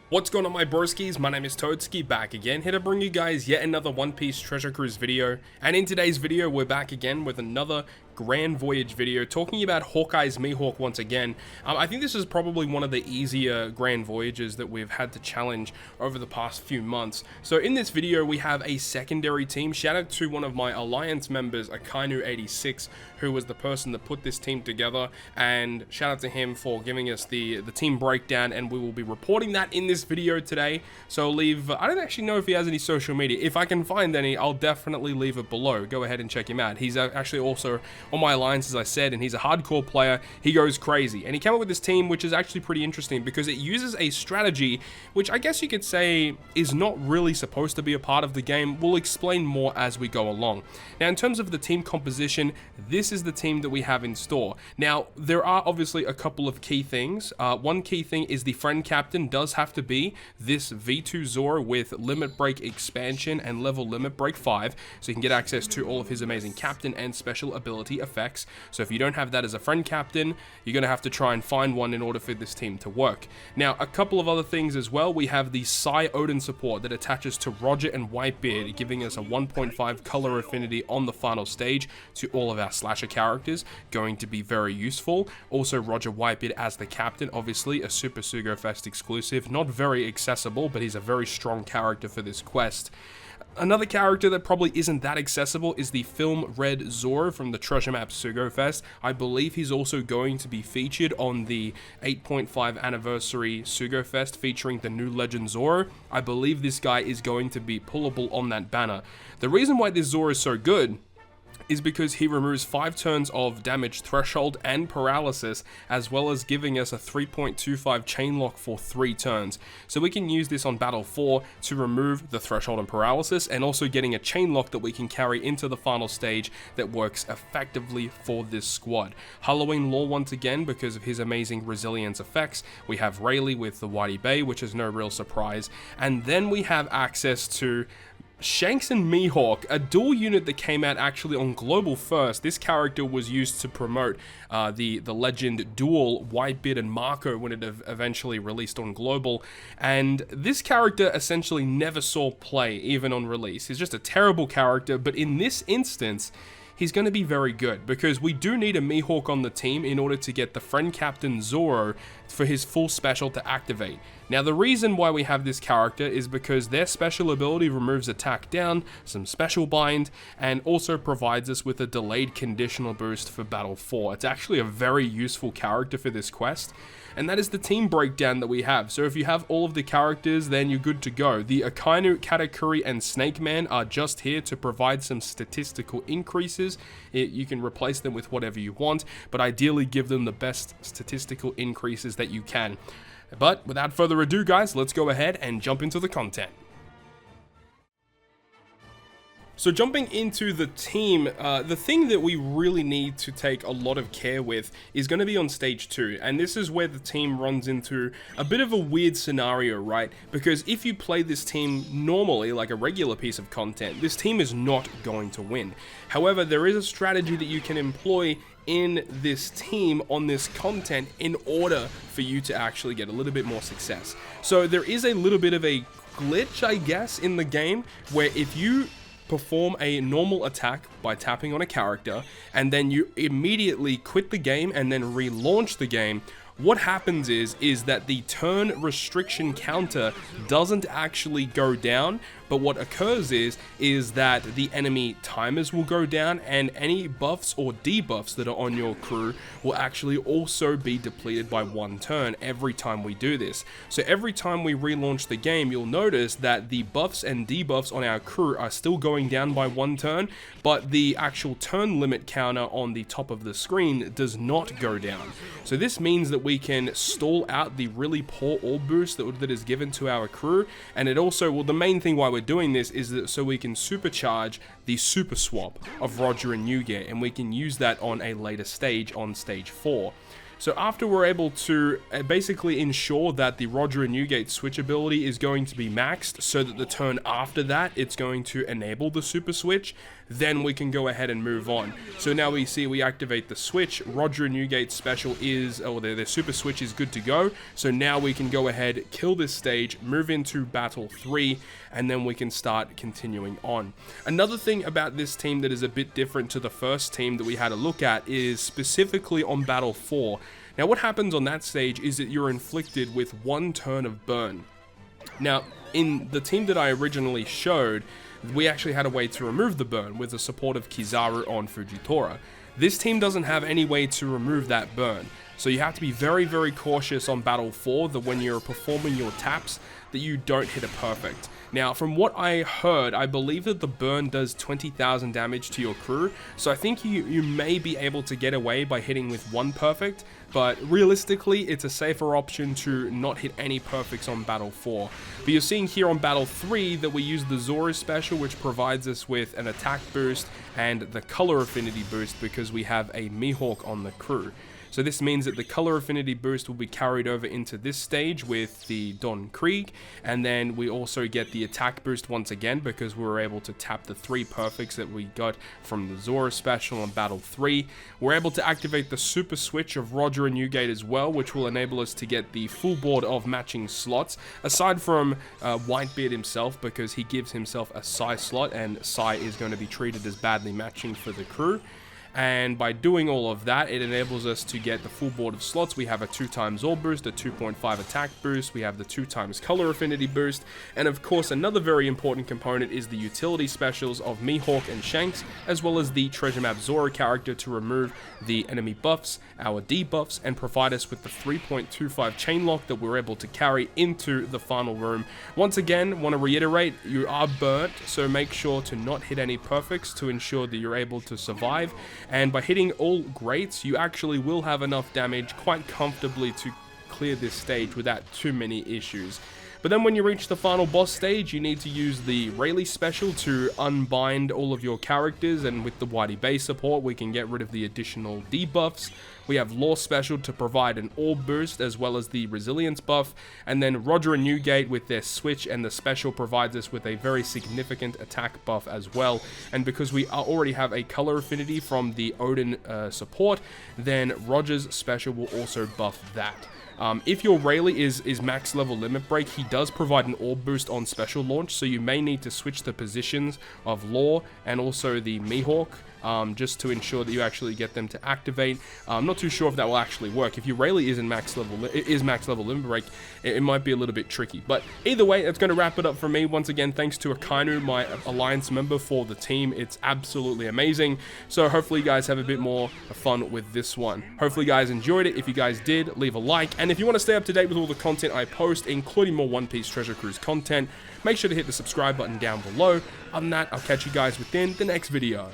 What's going on, my broskiis? My name is Toadskii, back again, here to bring you guys yet another One Piece Treasure Cruise video. And in today's video, we're back again with another Grand Voyage video, talking about Hawkeye's Mihawk once again. I think this is probably one of the easier Grand Voyages that we've had to challenge over the past few months. So in this video, we have a secondary team. Shout out to one of my Alliance members, Akainu86, who was the person that put this team together, and shout out to him for giving us the team breakdown, and we will be reporting that in this video today. So leave, I don't actually know if he has any social media. If I can find any, I'll definitely leave it below. Go ahead and check him out. He's actually also on my alliance, as I said, and he's a hardcore player. He goes crazy, and he came up with this team, which is actually pretty interesting because it uses a strategy which I guess you could say is not really supposed to be a part of the game. We'll explain more as we go along. Now, in terms of the team composition, this is the team that we have in store. Now, there are obviously a couple of key things. One key thing is the friend captain does have to be this V2 Zoro with limit break expansion and level limit break 5, so you can get access to all of his amazing captain and special ability effects. So if you don't have that as a friend captain, you're going to have to try and find one in order for this team to work. Now, a couple of other things as well. We have the Psy Odin support that attaches to Roger and Whitebeard, giving us a 1.5 color affinity on the final stage to all of our slasher characters, going to be very useful. Also, Roger Whitebeard as the captain, obviously a Super Sugo Fest exclusive, not very accessible, but he's a very strong character for this quest. Another character that probably isn't that accessible is the Film Red Zoro from the Treasure Map Sugo Fest. I believe he's also going to be featured on the 8.5 anniversary Sugo Fest featuring the new Legend Zoro. I believe this guy is going to be pullable on that banner. The reason why this Zoro is so good is because he removes 5 turns of damage threshold and paralysis, as well as giving us a 3.25 chain lock for 3 turns. So we can use this on battle 4 to remove the threshold and paralysis, and also getting a chain lock that we can carry into the final stage that works effectively for this squad. Halloween lore once again because of his amazing resilience effects. We have Rayleigh with the Whitey Bay, which is no real surprise. And then we have access to Shanks and Mihawk, a dual unit that came out actually on Global first. This character was used to promote the Legend duel Whitebeard and Marco when it eventually released on Global, and this character essentially never saw play even on release. He's just a terrible character, but in this instance, he's going to be very good because we do need a Mihawk on the team in order to get the friend captain Zoro for his full special to activate. Now, the reason why we have this character is because their special ability removes attack down, some special bind, and also provides us with a delayed conditional boost for battle 4. It's actually a very useful character for this quest, and that is the team breakdown that we have. So if you have all of the characters, then you're good to go. The Akainu, Katakuri, and Snake Man are just here to provide some statistical increases. You can replace them with whatever you want, but ideally give them the best statistical increases that you can. But without further ado, guys, let's go ahead and jump into the content. So jumping into the team, the thing that we really need to take a lot of care with is going to be on stage 2, and this is where the team runs into a bit of a weird scenario, right? Because if you play this team normally, like a regular piece of content, this team is not going to win. However, there is a strategy that you can employ in this team on this content in order for you to actually get a little bit more success. So there is a little bit of a glitch, I guess, in the game where if you perform a normal attack by tapping on a character and then you immediately quit the game and then relaunch the game, what happens is that the turn restriction counter doesn't actually go down, but what occurs is that the enemy timers will go down, and any buffs or debuffs that are on your crew will actually also be depleted by 1 turn every time we do this. So every time we relaunch the game, you'll notice that the buffs and debuffs on our crew are still going down by 1 turn, but the actual turn limit counter on the top of the screen does not go down. So this means that we can stall out the really poor orb boost that is given to our crew, and it also, well, the main thing why we're doing this is that so we can supercharge the super swap of Roger and Newgate, and we can use that on a later stage, on stage 4. So after we're able to basically ensure that the Roger and Newgate switch ability is going to be maxed, so that the turn after that it's going to enable the super switch, then we can go ahead and move on. So now we see we activate the switch, Roger and Newgate special is, or their super switch is good to go. So now we can go ahead, kill this stage, move into battle 3, and then we can start continuing on. Another thing about this team that is a bit different to the first team that we had a look at is specifically on battle 4. Now what happens on that stage is that you're inflicted with 1 turn of burn. Now in the team that I originally showed, we actually had a way to remove the burn with the support of Kizaru on Fujitora. This team doesn't have any way to remove that burn, so you have to be very, very cautious on battle 4 that when you're performing your taps that you don't hit a perfect. Now from what I heard, I believe that the burn does 20,000 damage to your crew, so I think you may be able to get away by hitting with 1 perfect, but realistically it's a safer option to not hit any perfects on battle 4. But you're seeing here on battle 3 that we use the Zoro special, which provides us with an attack boost and the color affinity boost because we have a Mihawk on the crew. So this means that the color affinity boost will be carried over into this stage with the Don Krieg, and then we also get the attack boost once again because we were able to tap the 3 perfects that we got from the Zoro special on battle 3. We're able to activate the super switch of Roger and Newgate as well, which will enable us to get the full board of matching slots, aside from Whitebeard himself, because he gives himself a Psy slot, and Psy is going to be treated as badly matching for the crew. And by doing all of that, it enables us to get the full board of slots. We have a 2x Orb boost, a 2.5 attack boost, we have the 2x color affinity boost, and of course another very important component is the utility specials of Mihawk and Shanks, as well as the treasure map Zoro character to remove the enemy buffs, our debuffs, and provide us with the 3.25 chain lock that we're able to carry into the final room. Once again, want to reiterate, you are burnt, so make sure to not hit any perfects to ensure that you're able to survive. And by hitting all greats, you actually will have enough damage quite comfortably to clear this stage without too many issues. But then when you reach the final boss stage, you need to use the Rayleigh special to unbind all of your characters, and with the Whitey Bay support, we can get rid of the additional debuffs. We have Law special to provide an orb boost as well as the resilience buff, and then Roger and Newgate with their switch and the special provides us with a very significant attack buff as well. And because we already have a color affinity from the Odin support, then Roger's special will also buff that. If your Rayleigh is max level limit break, he does provide an orb boost on special launch, so you may need to switch the positions of Law and also the Mihawk just to ensure that you actually get them to activate. I'm not too sure if that will actually work. If your Rayleigh isn't max level limit break, it might be a little bit tricky. But either way, that's going to wrap it up for me. Once again, thanks to Akainu, my alliance member for the team. It's absolutely amazing. So hopefully you guys have a bit more fun with this one. Hopefully you guys enjoyed it. If you guys did, leave a like. And if you want to stay up to date with all the content I post, including more One Piece Treasure Cruise content, make sure to hit the subscribe button down below. Other than that, I'll catch you guys within the next video.